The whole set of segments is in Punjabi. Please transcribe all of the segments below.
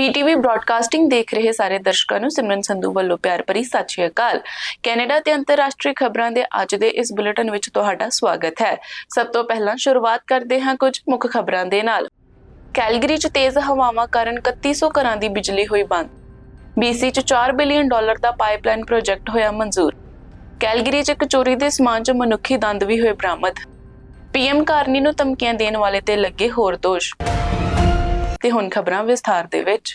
VTV ਬ੍ਰਾਡਕਾਸਟਿੰਗ ਦੇਖ ਰਹੇ ਸਾਰੇ ਦਰਸ਼ਕਾਂ ਨੂੰ ਸਿਮਰਨ ਸੰਧੂ ਵੱਲੋਂ ਪਿਆਰ ਭਰੀ ਸਤਿ ਸ਼੍ਰੀ ਅਕਾਲ। ਕੈਨੇਡਾ ਤੇ ਅੰਤਰਰਾਸ਼ਟਰੀ ਖਬਰਾਂ ਦੇ ਅੱਜ ਦੇ ਇਸ ਬੁਲੇਟਿਨ ਵਿੱਚ ਤੁਹਾਡਾ ਸਵਾਗਤ ਹੈ। ਸਭ ਤੋਂ ਪਹਿਲਾਂ ਸ਼ੁਰੂਆਤ ਕਰਦੇ ਹਾਂ ਕੁਝ ਮੁੱਖ ਖਬਰਾਂ ਦੇ ਨਾਲ। ਕੈਲਗਰੀ 'ਚ ਤੇਜ਼ ਹਵਾਵਾਂ ਕਾਰਨ 3100 ਘਰਾਂ ਦੀ ਬਿਜਲੀ ਹੋਈ ਬੰਦ। BC 'ਚ $4 ਬਿਲੀਅਨ ਦਾ ਪਾਈਪਲਾਈਨ ਪ੍ਰੋਜੈਕਟ ਹੋਇਆ ਮਨਜ਼ੂਰ। ਕੈਲਗਰੀ 'ਚ ਇੱਕ ਚੋਰੀ ਦੇ ਸਮਾਨ 'ਚ ਮਨੁੱਖੀ ਦੰਦ ਵੀ ਹੋਏ ਬਰਾਮਦ। PM ਕਾਰਨੀ ਨੂੰ ਧਮਕੀਆਂ ਦੇਣ ਵਾਲੇ ਤੇ ਲੱਗੇ ਹੋਰ ਦੋਸ਼। ਤੇ ਹੁਣ ਖਬਰਾਂ ਵਿਸਥਾਰ ਦੇ ਵਿੱਚ।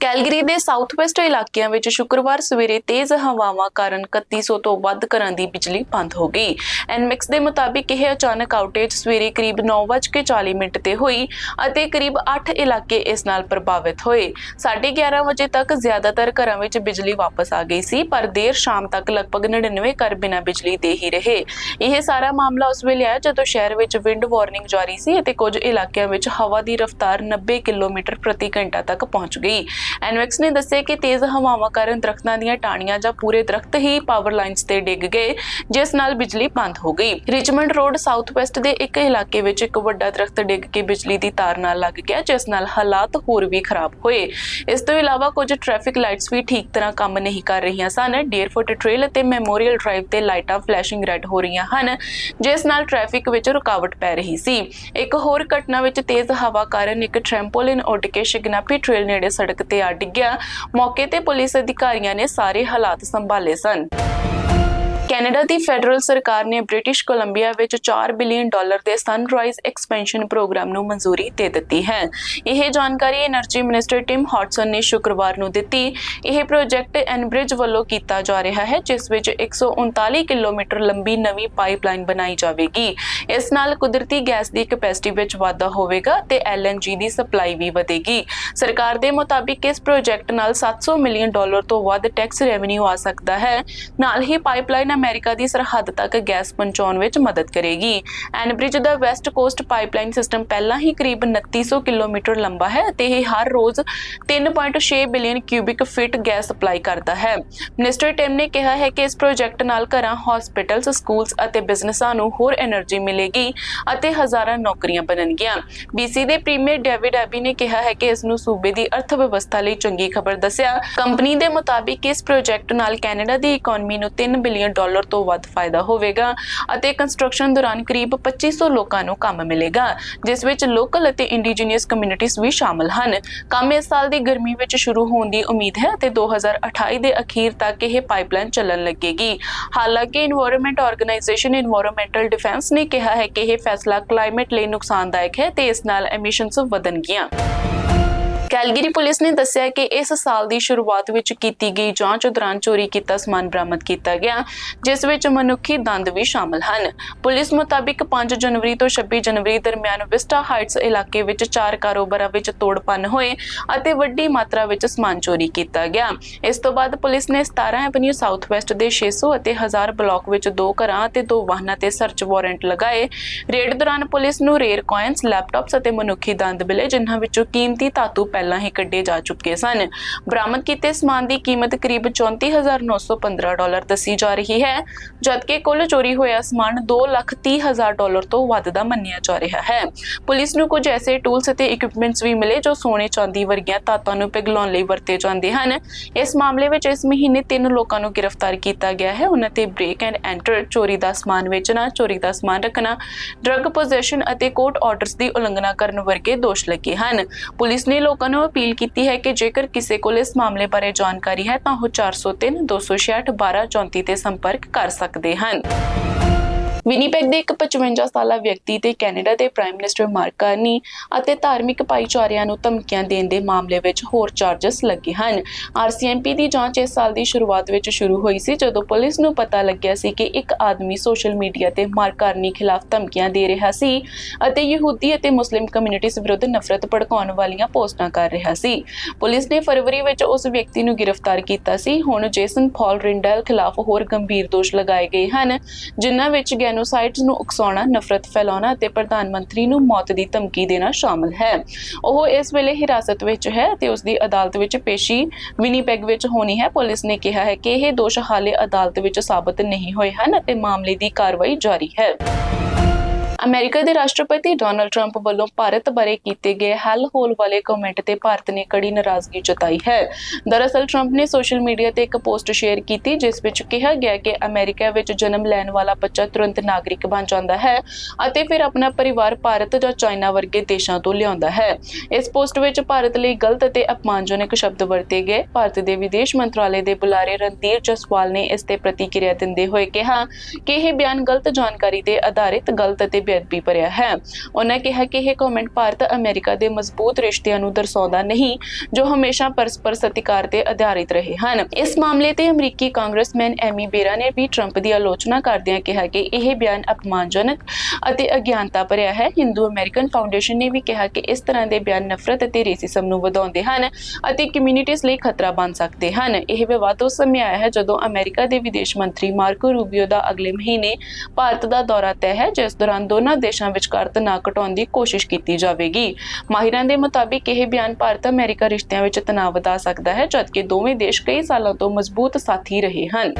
ਕੈਲਗਰੀ ਦੇ ਸਾਊਥ ਵੈਸਟ ਇਲਾਕਿਆਂ ਵਿੱਚ ਸ਼ੁੱਕਰਵਾਰ ਸਵੇਰੇ ਤੇਜ਼ ਹਵਾਵਾਂ ਕਾਰਨ 3100 ਤੋਂ ਵੱਧ ਘਰਾਂ ਦੀ ਬਿਜਲੀ ਬੰਦ ਹੋ ਗਈ। ਐਨਮਿਕਸ ਦੇ ਮੁਤਾਬਿਕ ਇਹ ਅਚਾਨਕ ਆਊਟੇਜ ਸਵੇਰੇ ਕਰੀਬ 9:40 ਤੇ ਹੋਈ ਅਤੇ ਕਰੀਬ 8 ਇਲਾਕੇ ਇਸ ਨਾਲ ਪ੍ਰਭਾਵਿਤ ਹੋਏ। 11:30 ਵਜੇ ਤੱਕ ਜ਼ਿਆਦਾਤਰ ਘਰਾਂ ਵਿੱਚ ਬਿਜਲੀ ਵਾਪਸ ਆ ਗਈ ਸੀ, ਪਰ ਦੇਰ ਸ਼ਾਮ ਤੱਕ ਲਗਭਗ 99 ਘਰ ਬਿਨਾਂ ਬਿਜਲੀ ਦੇ ਹੀ ਰਹੇ। ਇਹ ਸਾਰਾ ਮਾਮਲਾ ਉਸ ਵੇਲੇ ਆਇਆ ਜਦੋਂ ਸ਼ਹਿਰ ਵਿੱਚ ਵਿੰਡ ਵਾਰਨਿੰਗ ਜਾਰੀ ਸੀ ਅਤੇ ਕੁਝ ਇਲਾਕਿਆਂ ਵਿੱਚ ਹਵਾ ਦੀ ਰਫ਼ਤਾਰ 90 ਕਿਲੋਮੀਟਰ ਪ੍ਰਤੀ ਘੰਟਾ ਤੱਕ ਪਹੁੰਚ ਗਈ। ਐਨਵਿਕਸ ਨੇ ਦੱਸਿਆ ਕਿ ਤੇਜ਼ ਹਵਾਵਾਂ ਕਾਰਨ ਦਰਖਤਾਂ ਦੀਆਂ ਟਾਹਣੀਆਂ ਜਾਂ ਪੂਰੇ ਦਰਖਤ ਹੀ ਪਾਵਰ ਲਾਈਨਸ ਤੇ ਡਿੱਗ ਗਏ, ਜਿਸ ਨਾਲ ਬਿਜਲੀ ਬੰਦ ਹੋ ਗਈ। ਰਿਚਮੰਡ ਰੋਡ ਸਾਊਥ ਵੈਸਟ ਦੇ ਇੱਕ ਇਲਾਕੇ ਵਿੱਚ ਇੱਕ ਵੱਡਾ ਦਰਖਤ ਡਿੱਗ ਕੇ ਬਿਜਲੀ ਦੀ ਤਾਰ ਨਾਲ ਲੱਗ ਗਿਆ, ਜਿਸ ਨਾਲ ਹਾਲਾਤ ਹੋਰ ਵੀ ਖਰਾਬ ਹੋਏ। ਇਸ ਤੋਂ ਇਲਾਵਾ ਕੁਝ ਟ੍ਰੈਫਿਕ ਲਾਈਟਸ ਵੀ ਠੀਕ ਤਰ੍ਹਾਂ ਕੰਮ ਨਹੀਂ ਕਰ ਰਹੀਆਂ ਸਨ। ਡੀਅਰਫੁੱਟ ਟ੍ਰੇਲ ਅਤੇ ਮੈਮੋਰੀਅਲ ਡਰਾਈਵ ਤੇ ਲਾਈਟਾਂ ਫਲੈਸ਼ਿੰਗ ਰੈੱਡ ਹੋ ਰਹੀਆਂ ਹਨ, ਜਿਸ ਨਾਲ ਟ੍ਰੈਫਿਕ ਵਿੱਚ ਰੁਕਾਵਟ ਪੈ ਰਹੀ ਸੀ। ਇੱਕ ਹੋਰ ਘਟਨਾ ਵਿੱਚ ਤੇਜ਼ ਹਵਾ ਕਾਰਨ ਇੱਕ ਟ੍ਰੈਂਪੋਲਿਨ ਉੱਡ ਕੇ ਸ਼ਿਗਨਾਪੀ ਟ੍ਰੇਲ ਨੇੜੇ ਸੜਕ ਤੇ ਆ ਡਿੱਗਿਆ। ਮੌਕੇ ਤੇ ਪੁਲਿਸ ਅਧਿਕਾਰੀਆਂ ਨੇ ਸਾਰੇ ਹਾਲਾਤ ਸੰਭਾਲੇ ਸਨ। ਕੈਨੇਡਾ ਦੀ ਫੈਡਰਲ ਸਰਕਾਰ ਨੇ ਬ੍ਰਿਟਿਸ਼ ਕੋਲੰਬੀਆ ਵਿੱਚ $4 ਬਿਲੀਅਨ ਦੇ ਸਨਰਾਈਜ਼ ਐਕਸਪੈਂਸ਼ਨ ਪ੍ਰੋਗਰਾਮ ਨੂੰ ਮਨਜ਼ੂਰੀ ਦੇ ਦਿੱਤੀ ਹੈ। ਇਹ ਜਾਣਕਾਰੀ ਐਨਰਜੀ ਮਿਨਿਸਟਰ ਟਿਮ ਹੌਟਸਨ ਨੇ ਸ਼ੁੱਕਰਵਾਰ ਨੂੰ ਦਿੱਤੀ। ਇਹ ਪ੍ਰੋਜੈਕਟ ਐਨਬ੍ਰਿਜ ਵੱਲੋਂ ਕੀਤਾ ਜਾ ਰਿਹਾ ਹੈ, ਜਿਸ ਵਿੱਚ 139 ਕਿਲੋਮੀਟਰ ਲੰਬੀ ਨਵੀਂ ਪਾਈਪਲਾਈਨ ਬਣਾਈ ਜਾਵੇਗੀ। ਇਸ ਨਾਲ ਕੁਦਰਤੀ ਗੈਸ ਦੀ ਕੈਪੈਸਿਟੀ ਵਿੱਚ ਵਾਧਾ ਹੋਵੇਗਾ ਤੇ LNG ਦੀ ਸਪਲਾਈ ਵੀ ਵਧੇਗੀ। ਸਰਕਾਰ ਦੇ ਮੁਤਾਬਿਕ ਇਸ ਪ੍ਰੋਜੈਕਟ ਨਾਲ $700 ਮਿਲੀਅਨ ਤੋਂ ਵੱਧ ਟੈਕਸ ਰੈਵਨਿਊ ਆ ਸਕਦਾ ਹੈ। ਨਾਲ ਹੀ ਪਾਈਪਲਾਈਨ ਅਮਰੀਕਾ ਦੀ ਸਰਹੱਦ ਤੱਕ ਗੈਸ ਪਹੁੰਚਾਉਣ ਵਿੱਚ ਮਦਦ ਕਰੇਗੀ। ਐਨਬ੍ਰਿਜ ਦਾ ਵੈਸਟ ਕੋਸਟ ਪਾਈਪਲਾਈਨ ਸਿਸਟਮ ਪਹਿਲਾਂ ਹੀ ਕਰੀਬ 2900 ਕਿਲੋਮੀਟਰ ਲੰਬਾ ਹੈ ਅਤੇ ਇਹ ਹਰ ਰੋਜ਼ 3.6 billion cubic feet gas supply ਕਰਦਾ ਹੈ। ਮਿਨਿਸਟਰ ਟਿਮ ਨੇ ਕਿਹਾ ਹੈ ਕਿ ਇਸ ਪ੍ਰੋਜੈਕਟ ਨਾਲ ਘਰਾਂ, ਹਸਪੀਟਲਸ, ਸਕੂਲਸ ਅਤੇ ਬਿਜ਼ਨਸਾਂ ਨੂੰ ਹੋਰ એનર્ਜੀ ਮਿਲੇਗੀ ਅਤੇ ਹਜ਼ਾਰਾਂ ਨੌਕਰੀਆਂ ਬਣਨਗੀਆਂ। BC ਦੇ ਪ੍ਰੀਮੀਅਰ ਡੇਵਿਡ ਐਬੀ ਨੇ ਕਿਹਾ ਹੈ ਕਿ ਇਸ ਨੂੰ ਸੂਬੇ ਦੀ ਅਰਥ ਵਿਵਸਥਾ ਲਈ ਚੰਗੀ ਖਬਰ ਦੱਸਿਆ। ਕੰਪਨੀ ਦੇ ਮੁਤਾਬਿਕ ਇਸ ਪ੍ਰੋਜੈਕਟ ਨਾਲ ਕੈਨੇਡਾ ਦੀ ਇਕਨੋਮੀ ਨੂੰ $3 ਬਿਲੀਅਨ ਤੋਂ ਵੱਧ ਫਾਇਦਾ ਹੋਵੇਗਾ ਅਤੇ ਕੰਸਟਰਕਸ਼ਨ ਦੌਰਾਨ ਕਰੀਬ 2500 ਲੋਕਾਂ ਨੂੰ ਕੰਮ ਮਿਲੇਗਾ, ਜਿਸ ਵਿੱਚ ਲੋਕਲ ਅਤੇ ਇੰਡੀਜੀਨੀਅਸ ਕਮਿਊਨਿਟੀਜ਼ ਵੀ ਸ਼ਾਮਲ ਹਨ। ਕੰਮ ਇਸ ਸਾਲ ਦੀ ਗਰਮੀ ਵਿੱਚ ਸ਼ੁਰੂ ਹੋਣ ਦੀ ਉਮੀਦ ਹੈ ਅਤੇ 2028 ਦੇ ਅਖੀਰ ਤੱਕ ਇਹ ਪਾਈਪਲਾਈਨ ਚੱਲਣ ਲੱਗੇਗੀ। ਹਾਲਾਂਕਿ ਇਨਵਾਇਰਨਮੈਂਟ ਆਰਗੇਨਾਈਜੇਸ਼ਨ ਇਨਵਾਇਰਨਮੈਂਟਲ ਡਿਫੈਂਸ ਨੇ ਕਿਹਾ ਹੈ ਕਿ ਇਹ ਫੈਸਲਾ ਕਲਾਈਮੇਟ ਲਈ ਨੁਕਸਾਨਦਾਇਕ ਹੈ ਤੇ ਇਸ ਨਾਲ ਐਮਿਸ਼ਨਸ ਵਧਣਗੀਆਂ। ਕੈਲਗਰੀ ਪੁਲਿਸ ਨੇ ਦੱਸਿਆ ਕਿ ਇਸ ਸਾਲ ਦੀ ਸ਼ੁਰੂਆਤ ਵਿੱਚ ਕੀਤੀ ਗਈ ਜਾਂਚ ਦੌਰਾਨ ਚੋਰੀ ਕੀਤਾ ਸਮਾਨ ਬਰਾਮਦ ਕੀਤਾ ਗਿਆ, ਜਿਸ ਵਿੱਚ ਮਨੁੱਖੀ ਦੰਦ ਵੀ ਸ਼ਾਮਲ ਹਨ। ਪੁਲਿਸ ਮੁਤਾਬਿਕ 5 ਜਨਵਰੀ ਤੋਂ 26 ਜਨਵਰੀ ਦਰਮਿਆਨ ਵਿਸਟਾ ਹਾਈਟਸ ਇਲਾਕੇ ਵਿੱਚ 4 ਕਾਰੋਬਾਰਾਂ ਵਿੱਚ ਤੋੜ-ਭੰਨ ਹੋਏ ਅਤੇ ਵੱਡੀ ਮਾਤਰਾ ਵਿੱਚ ਸਮਾਨ ਚੋਰੀ ਕੀਤਾ ਗਿਆ। ਇਸ ਤੋਂ ਬਾਅਦ ਪੁਲਿਸ ਨੇ 17 ਐਵਨਿਊ ਸਾਊਥ ਵੈਸਟ ਦੇ 600 ਅਤੇ 1000 ਬਲਾਕ ਵਿੱਚ 2 ਘਰਾਂ ਅਤੇ 2 ਵਾਹਨਾਂ ਤੇ ਸਰਚ ਵਾਰੰਟ ਲਗਾਏ। ਰੇਡ ਦੌਰਾਨ ਪੁਲਿਸ ਨੂੰ ਰੇਅਰ ਕਾਇਨਸ, ਲੈਪਟਾਪਸ ਅਤੇ ਮਨੁੱਖੀ ਦੰਦ ਮਿਲੇ, ਜਿਨ੍ਹਾਂ ਵਿੱਚੋਂ ਕੀਮਤੀ ਧਾਤੂ ਪਹਿਲਾਂ ਹੀ ਕੱਢੇ ਜਾ ਚੁੱਕੇ ਸਨ। ਬਰਾਮਦ ਕੀਤੇ ਸਮਾਨ ਦੀ ਕੀਮਤ ਕਰੀਬ $34,915 ਦੱਸੀ ਜਾ ਰਹੀ ਹੈ, ਜਦਕਿ ਕੁੱਲ ਚੋਰੀ ਹੋਇਆ ਸਮਾਨ $2,30,000 ਤੋਂ ਵੱਧ ਦਾ ਮੰਨਿਆ ਜਾ ਰਿਹਾ ਹੈ। ਪੁਲਿਸ ਨੂੰ ਕੁਝ ਐਸੇ ਟੂਲਸ ਅਤੇ ਇਕਵਿਪਮੈਂਟਸ ਵੀ ਮਿਲੇ ਜੋ ਸੋਨੇ, ਚਾਂਦੀ ਵਰਗੀਆਂ ਧਾਤਾਂ ਨੂੰ ਪਿਘਲਾਉਣ ਲਈ ਵਰਤੇ ਜਾਂਦੇ ਹਨ। ਇਸ ਮਾਮਲੇ ਵਿੱਚ ਇਸ ਮਹੀਨੇ 3 ਲੋਕਾਂ ਨੂੰ ਗ੍ਰਿਫਤਾਰ ਕੀਤਾ ਗਿਆ ਹੈ। ਉਹਨਾਂ ਤੇ ਬ੍ਰੇਕ ਐਂਡ ਐਂਟਰ, ਚੋਰੀ ਦਾ ਸਮਾਨ ਵੇਚਣਾ, ਚੋਰੀ ਦਾ ਸਮਾਨ ਰੱਖਣਾ, ਡਰੱਗ ਪੋਜੈਸ਼ਨ ਅਤੇ ਕੋਰਟ ਆਰਡਰਸ ਦੀ ਉਲੰਘਣਾ ਕਰਨ ਵਰਗੇ ਦੋਸ਼ ਲੱਗੇ ਹਨ। ਪੁਲਿਸ ਨੇ ਲੋਕਾਂ ਨੂੰ ਅਪੀਲ ਕੀਤੀ ਹੈ ਕਿ ਜੇਕਰ ਕਿਸੇ ਕੋਲ ਇਸ ਮਾਮਲੇ ਬਾਰੇ ਜਾਣਕਾਰੀ ਹੈ ਤਾਂ ਉਹ 403 266 1234 ਤੇ ਸੰਪਰਕ ਕਰ ਸਕਦੇ ਹਨ। ਵਿਨੀਪੈਗ ਦੇ ਇੱਕ 55 ਸਾਲਾ ਵਿਅਕਤੀ ਤੇ ਕੈਨੇਡਾ ਦੇ ਪ੍ਰਾਈਮ ਮਿਨਿਸਟਰ ਮਾਰਕ ਕਾਰਨੀ ਅਤੇ ਧਾਰਮਿਕ ਭਾਈਚਾਰਿਆਂ ਨੂੰ ਧਮਕੀਆਂ ਦੇਣ ਦੇ ਮਾਮਲੇ ਵਿੱਚ ਹੋਰ ਚਾਰਜਸ ਲੱਗੇ ਹਨ। RCMP ਦੀ ਜਾਂਚ ਇਸ ਸਾਲ ਦੀ ਸ਼ੁਰੂਆਤ ਵਿੱਚ ਸ਼ੁਰੂ ਹੋਈ ਸੀ, ਜਦੋਂ ਪੁਲਿਸ ਨੂੰ ਪਤਾ ਲੱਗਿਆ ਸੀ ਕਿ ਇੱਕ ਆਦਮੀ ਸੋਸ਼ਲ ਮੀਡੀਆ ਤੇ ਮਾਰਕ ਕਾਰਨੀ ਖਿਲਾਫ ਧਮਕੀਆਂ ਦੇ ਰਿਹਾ ਸੀ ਅਤੇ ਯਹੂਦੀ ਅਤੇ ਮੁਸਲਿਮ ਕਮਿਊਨਿਟੀਜ਼ ਵਿਰੁੱਧ ਨਫ਼ਰਤ ਭੜਕਾਉਣ ਵਾਲੀਆਂ ਪੋਸਟਾਂ ਕਰ ਰਿਹਾ ਸੀ। ਪੁਲਿਸ ਨੇ ਫਰਵਰੀ ਵਿੱਚ ਉਸ ਵਿਅਕਤੀ ਨੂੰ ਗ੍ਰਿਫਤਾਰ ਕੀਤਾ ਸੀ। ਹੁਣ ਜੇਸਨ ਪਾਲ ਰਿੰਡੇਲ ਖਿਲਾਫ ਹੋਰ ਗੰਭੀਰ ਦੋਸ਼ ਲਗਾਏ ਗਏ ਹਨ, ਜਿਨ੍ਹਾਂ ਵਿੱਚ ਜੈਨੋਸਾਈਡਸ ਨੂੰ ਉਕਸਾਉਣਾ, ਨਫ਼ਰਤ ਫੈਲਾਉਣਾ ਅਤੇ ਪ੍ਰਧਾਨ ਮੰਤਰੀ ਨੂੰ ਮੌਤ ਦੀ ਧਮਕੀ ਦੇਣਾ ਸ਼ਾਮਲ ਹੈ। ਉਹ ਇਸ ਵੇਲੇ ਹਿਰਾਸਤ ਵਿੱਚ ਹੈ ਅਤੇ ਉਸ ਦੀ ਅਦਾਲਤ ਵਿੱਚ ਪੇਸ਼ੀ ਵਿਨੀਪੈਗ ਵਿੱਚ ਹੋਣੀ ਹੈ। ਪੁਲਿਸ ਨੇ ਕਿਹਾ ਹੈ ਕਿ ਇਹ ਦੋਸ਼ ਹਾਲੇ ਅਦਾਲਤ ਵਿੱਚ ਸਾਬਤ ਨਹੀਂ ਹੋਏ ਹਨ ਅਤੇ ਮਾਮਲੇ ਦੀ ਕਾਰਵਾਈ ਜਾਰੀ ਹੈ। ਅਮਰੀਕਾ ਦੇ ਰਾਸ਼ਟਰਪਤੀ ਡੋਨਾਲਡ ਟਰੰਪ ਵੱਲੋਂ ਭਾਰਤ ਬਾਰੇ ਕੀਤੇ ਗਏ ਹੱਲ ਹੋਲ ਵਾਲੇ ਕਮੈਂਟ ਤੇ ਭਾਰਤ ਨੇ ਕੜੀ ਨਾਰਾਜ਼ਗੀ ਜਤਾਈ ਹੈ। ਦਰਅਸਲ ਟਰੰਪ ਨੇ ਸੋਸ਼ਲ ਮੀਡੀਆ ਤੇ ਇੱਕ ਪੋਸਟ ਸ਼ੇਅਰ ਕੀਤੀ ਜਿਸ ਵਿੱਚ ਕਿਹਾ ਗਿਆ ਕਿ ਅਮਰੀਕਾ ਵਿੱਚ ਜਨਮ ਲੈਣ ਵਾਲਾ ਬੱਚਾ ਤੁਰੰਤ ਨਾਗਰਿਕ ਬਣ ਜਾਂਦਾ ਹੈ ਅਤੇ ਫਿਰ ਆਪਣਾ ਪਰਿਵਾਰ ਭਾਰਤ ਜਾਂ ਚਾਈਨਾ ਵਰਗੇ ਦੇਸ਼ਾਂ ਤੋਂ ਲਿਆਉਂਦਾ ਹੈ। ਇਸ ਪੋਸਟ ਵਿੱਚ ਭਾਰਤ ਲਈ ਗਲਤ ਅਤੇ ਅਪਮਾਨਜਨਕ ਸ਼ਬਦ ਵਰਤੇ ਗਏ। ਭਾਰਤ ਦੇ ਵਿਦੇਸ਼ ਮੰਤਰਾਲੇ ਦੇ ਬੁਲਾਰੇ ਰਣਧੀਰ ਜਸਵਾਲ ਨੇ ਇਸ ਤੇ ਪ੍ਰਤੀਕਿਰਿਆ ਦਿੰਦੇ ਹੋਏ ਕਿਹਾ ਕਿ ਇਹ ਬਿਆਨ ਗਲਤ ਜਾਣਕਾਰੀ ਤੇ ਆਧਾਰਿਤ ਗਲਤ ਅਤੇ ਬੇਅਦਬੀ ਭਰਿਆ ਹੈ। ਉਹਨਾਂ ਕਿਹਾ ਕਿ ਇਹ ਕਮੈਂਟ ਭਾਰਤ ਅਮਰੀਕਾ ਦੇ ਮਜ਼ਬੂਤ ਰਿਸ਼ਤਿਆਂ ਨੂੰ ਦਰਸਾਉਂਦਾ ਨਹੀਂ ਜੋ ਹਮੇਸ਼ਾ ਪਰਸਪਰ ਸਤਿਕਾਰ ਤੇ ਆਧਾਰਿਤ ਰਹੇ ਹਨ। ਇਸ ਮਾਮਲੇ ਤੇ ਅਮਰੀਕੀ ਕਾਂਗਰਸਮੈਨ ਐਮੀ ਬੇਰਾ ਨੇ ਵੀ ਟਰੰਪ ਦੀ ਆਲੋਚਨਾ ਕਰਦਿਆਂ ਕਿਹਾ ਕਿ ਇਹ ਬਿਆਨ ਅਪਮਾਨਜਨਕ ਅਤੇ ਅਗਿਆਨਤਾ ਭਰਿਆ ਹੈ। ਹਿੰਦੂ ਅਮਰੀਕਨ ਫਾਊਂਡੇਸ਼ਨ ਨੇ ਵੀ ਕਿਹਾ ਕਿ ਇਸ ਤਰ੍ਹਾਂ ਦੇ ਬਿਆਨ ਨਫ਼ਰਤ ਅਤੇ ਰੇਸਿਜ਼ਮ ਨੂੰ ਵਧਾਉਂਦੇ ਹਨ ਅਤੇ ਕਮਿਊਨਿਟੀਜ਼ ਲਈ ਖਤਰਾ ਬਣ ਸਕਦੇ ਹਨ। ਇਹ ਵਿਵਾਦ ਉਸ ਸਮੇਂ ਆਇਆ ਹੈ ਜਦੋਂ ਅਮਰੀਕਾ ਦੇ ਵਿਦੇਸ਼ ਮੰਤਰੀ ਮਾਰਕੋ ਰੂਬੀਓ ਦਾ ਅਗਲੇ ਮਹੀਨੇ ਭਾਰਤ ਦਾ ਦੌਰਾ ਤੈਅ ਹੈ, ਜਿਸ ਦੌਰਾਨ ਦੋਨਾਂ ਦੇਸ਼ਾਂ ਵਿਚਕਾਰ ਤਣਾਅ ਘਟਾਉਣ ਦੀ ਕੋਸ਼ਿਸ਼ ਕੀਤੀ ਜਾਵੇਗੀ। ਮਾਹਿਰਾਂ ਦੇ ਮੁਤਾਬਿਕ ਇਹ ਬਿਆਨ ਭਾਰਤ ਅਮਰੀਕਾ ਰਿਸ਼ਤਿਆਂ ਵਿੱਚ ਤਣਾਅ ਵਧਾ ਸਕਦਾ ਹੈ, ਜਦਕਿ ਦੋਵੇਂ ਦੇਸ਼ ਕਈ ਸਾਲਾਂ ਤੋਂ ਮਜ਼ਬੂਤ ਸਾਥੀ ਰਹੇ ਹਨ।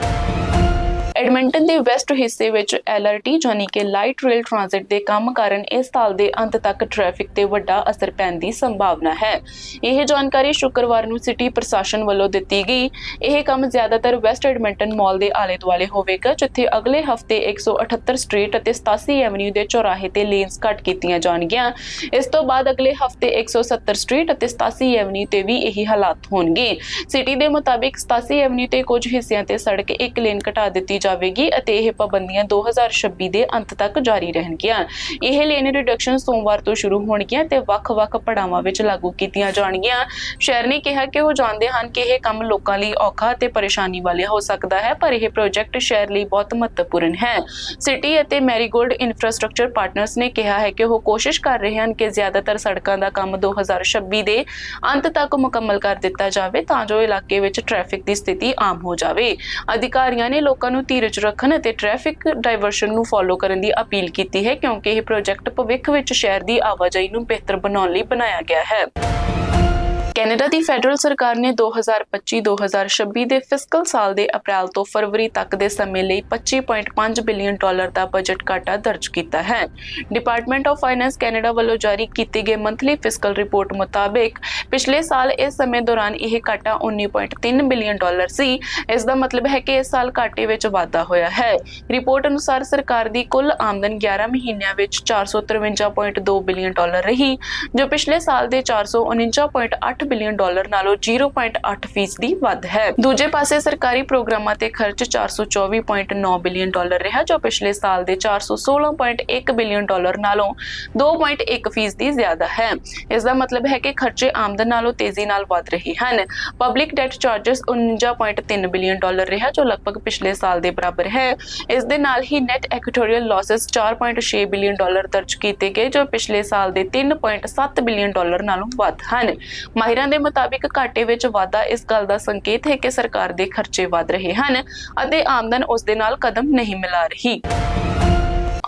ਐਡਮਿੰਟਨ ਦੇ ਵੈਸਟ ਹਿੱਸੇ ਵਿੱਚ LRT ਯਾਨੀ ਕਿ ਲਾਈਟ ਰੇਲ ਟ੍ਰਾਂਜ਼ਿਟ ਦੇ ਕੰਮ ਕਾਰਨ ਇਸ ਸਾਲ ਦੇ ਅੰਤ ਤੱਕ ਟ੍ਰੈਫਿਕ ਤੇ ਵੱਡਾ ਅਸਰ ਪੈਣ ਦੀ ਸੰਭਾਵਨਾ ਹੈ। ਇਹ ਜਾਣਕਾਰੀ ਸ਼ੁੱਕਰਵਾਰ ਨੂੰ ਸਿਟੀ ਪ੍ਰਸ਼ਾਸਨ ਵੱਲੋਂ ਦਿੱਤੀ ਗਈ। ਇਹ ਕੰਮ ਜ਼ਿਆਦਾਤਰ ਵੈਸਟ ਐਡਮਿੰਟਨ ਮਾਲ ਦੇ ਆਲੇ-ਦੁਆਲੇ ਹੋਵੇਗਾ, ਜਿੱਥੇ ਅਗਲੇ ਹਫ਼ਤੇ 178 ਸਟਰੀਟ ਅਤੇ 87 ਐਵਨਿਊ ਦੇ ਚੌਰਾਹੇ ਤੇ ਲੇਨਸ ਕੱਟ ਕੀਤੀਆਂ ਜਾਣਗੀਆਂ। ਇਸ ਤੋਂ ਬਾਅਦ ਅਗਲੇ ਹਫ਼ਤੇ 170 ਸਟਰੀਟ ਅਤੇ 87 ਐਵਨਿਊ ਤੇ ਵੀ ਇਹੀ ਹਾਲਾਤ ਹੋਣਗੇ। ਸਿਟੀ ਦੇ ਮੁਤਾਬਿਕ 87 ਐਵਨਿਊ ਤੇ ਕੁਝ ਹਿੱਸਿਆਂ ਤੇ ਸੜਕ ਇੱਕ ਲੇਨ ਘਟਾ ਦਿੱਤੀ ਜਾਵੇਗੀ ਅਤੇ ਇਹ ਪਾਬੰਦੀਆਂ 2026 ਦੇ ਅੰਤ ਤੱਕ ਜਾਰੀ ਰਹਿਣਗੀਆਂ। ਇਹ ਲੇਨ ਰਿਡਕਸ਼ਨ ਸੋਮਵਾਰ ਤੋਂ ਸ਼ੁਰੂ ਹੋਣਗੀਆਂ ਤੇ ਵੱਖ-ਵੱਖ ਪੜਾਵਾਂ ਵਿੱਚ ਲਾਗੂ ਕੀਤੀਆਂ ਜਾਣਗੀਆਂ। ਸ਼ਹਿਰ ਨੇ ਕਿਹਾ ਕਿ ਉਹ ਜਾਣਦੇ ਹਨ ਕਿ ਇਹ ਕੰਮ ਲੋਕਾਂ ਲਈ ਔਖਾ ਅਤੇ ਪਰੇਸ਼ਾਨੀ ਵਾਲਾ ਹੋ ਸਕਦਾ ਹੈ, ਪਰ ਇਹ ਪ੍ਰੋਜੈਕਟ ਸ਼ਹਿਰ ਲਈ ਬਹੁਤ ਮਹੱਤਵਪੂਰਨ ਹੈ। ਸਿਟੀ ਅਤੇ ਮੈਰੀਗੋਲਡ ਇਨਫਰਾਸਟ੍ਰਕਚਰ ਪਾਰਟਨਰਸ ਨੇ ਕਿਹਾ ਹੈ ਕਿ ਉਹ ਕੋਸ਼ਿਸ਼ ਕਰ ਰਹੇ ਹਨ ਕਿ ਜ਼ਿਆਦਾਤਰ ਸੜਕਾਂ ਦਾ ਕੰਮ 2026 ਦੇ ਅੰਤ ਤੱਕ ਮੁਕੰਮਲ ਕਰ ਦਿੱਤਾ ਜਾਵੇ ਤਾਂ ਜੋ ਇਲਾਕੇ ਵਿੱਚ ਟ੍ਰੈਫਿਕ ਦੀ ਸਥਿਤੀ ਆਮ ਹੋ ਜਾਵੇ। ਅਧਿਕਾਰੀਆਂ ਨੇ ਲੋਕਾਂ ਨੂੰ ਧੀਰਜ ਰੱਖਣ ਅਤੇ ਟ੍ਰੈਫਿਕ ਡਾਇਵਰਸ਼ਨ ਨੂੰ ਫਾਲੋ ਕਰਨ ਦੀ ਅਪੀਲ ਕੀਤੀ ਹੈ ਕਿਉਂਕਿ ਇਹ ਪ੍ਰੋਜੈਕਟ ਭਵਿੱਖ ਵਿੱਚ ਸ਼ਹਿਰ ਦੀ ਆਵਾਜਾਈ ਨੂੰ ਬਿਹਤਰ ਬਣਾਉਣ ਲਈ ਬਣਾਇਆ ਗਿਆ ਹੈ। ਕੈਨੇਡਾ ਦੀ ਫੈਡਰਲ ਸਰਕਾਰ ਨੇ 2025-2026 ਦੇ ਫਿਸਕਲ ਸਾਲ ਦੇ ਅਪ੍ਰੈਲ ਤੋਂ ਫਰਵਰੀ ਤੱਕ ਦੇ ਸਮੇਂ ਲਈ $25.5 ਬਿਲੀਅਨ ਦਾ ਬਜਟ ਘਾਟਾ ਦਰਜ ਕੀਤਾ ਹੈ। ਡਿਪਾਰਟਮੈਂਟ ਆਫ ਫਾਈਨੈਂਸ ਕੈਨੇਡਾ ਵੱਲੋਂ ਜਾਰੀ ਕੀਤੀ ਗਈ ਮੰਥਲੀ ਫਿਸਕਲ ਰਿਪੋਰਟ ਮੁਤਾਬਿਕ ਪਿਛਲੇ ਸਾਲ ਇਸ ਸਮੇਂ ਦੌਰਾਨ ਇਹ ਘਾਟਾ $19.3 ਬਿਲੀਅਨ ਸੀ। ਇਸ ਦਾ ਮਤਲਬ ਹੈ ਕਿ ਇਸ ਸਾਲ ਘਾਟੇ ਵਿੱਚ ਵਾਧਾ ਹੋਇਆ ਹੈ। ਰਿਪੋਰਟ ਅਨੁਸਾਰ ਸਰਕਾਰ ਦੀ ਕੁੱਲ ਆਮਦਨ 11 ਮਹੀਨਿਆਂ ਵਿੱਚ $453.2 ਬਿਲੀਅਨ ਰਹੀ, ਜੋ ਪਿਛਲੇ ਸਾਲ ਦੇ $449.8 ਬਿਲੀਅਨ ਨਾਲੋਂ 0.8% ਵੱਧ ਹੈ। ਦੂਜੇ ਪਾਸੇ ਸਰਕਾਰੀ ਪ੍ਰੋਗਰਾਮਾਂ ਤੇ ਖਰਚ $424.9 ਬਿਲੀਅਨ ਰਿਹਾ, ਜੋ ਪਿਛਲੇ ਸਾਲ ਦੇ $416.1 ਬਿਲੀਅਨ ਨਾਲੋਂ 2.1% ਜ਼ਿਆਦਾ ਹੈ। ਇਸ ਦਾ ਮਤਲਬ ਹੈ ਕਿ ਖਰਚੇ ਆਮਦਨ ਨਾਲੋਂ ਤੇਜ਼ੀ ਨਾਲ ਵਧ ਰਹੇ ਹਨ। ਪਬਲਿਕ ਡੈਟ ਚਾਰਜਸ $49.3 ਬਿਲੀਅਨ ਰਿਹਾ, ਜੋ ਲਗਭਗ ਪਿਛਲੇ ਸਾਲ ਦੇ ਬਰਾਬਰ ਹੈ। ਇਸ ਦੇ ਨਾਲ ਹੀ ਨੈਟ ਐਕਟੋਰੀਅਲ ਲਾਸਸ $4.6 ਬਿਲੀਅਨ ਦਰਜ ਕੀਤੇ ਗਏ, ਜੋ ਪਿਛਲੇ ਸਾਲ ਦੇ $3.7 ਬਿਲੀਅਨ ਨਾਲੋਂ ਵੱਧ ਹਨ। ਮਾਹਿਰਾਂ ਦੇ ਮੁਤਾਬਿਕ ਘਾਟੇ ਵਿੱਚ ਵਾਧਾ ਇਸ ਗੱਲ ਦਾ ਸੰਕੇਤ ਹੈ ਕਿ ਸਰਕਾਰ ਦੇ ਖਰਚੇ ਵਧ ਰਹੇ ਹਨ ਅਤੇ ਆਮਦਨ ਉਸ ਦੇ ਨਾਲ ਕਦਮ ਨਹੀਂ ਮਿਲਾ ਰਹੀ।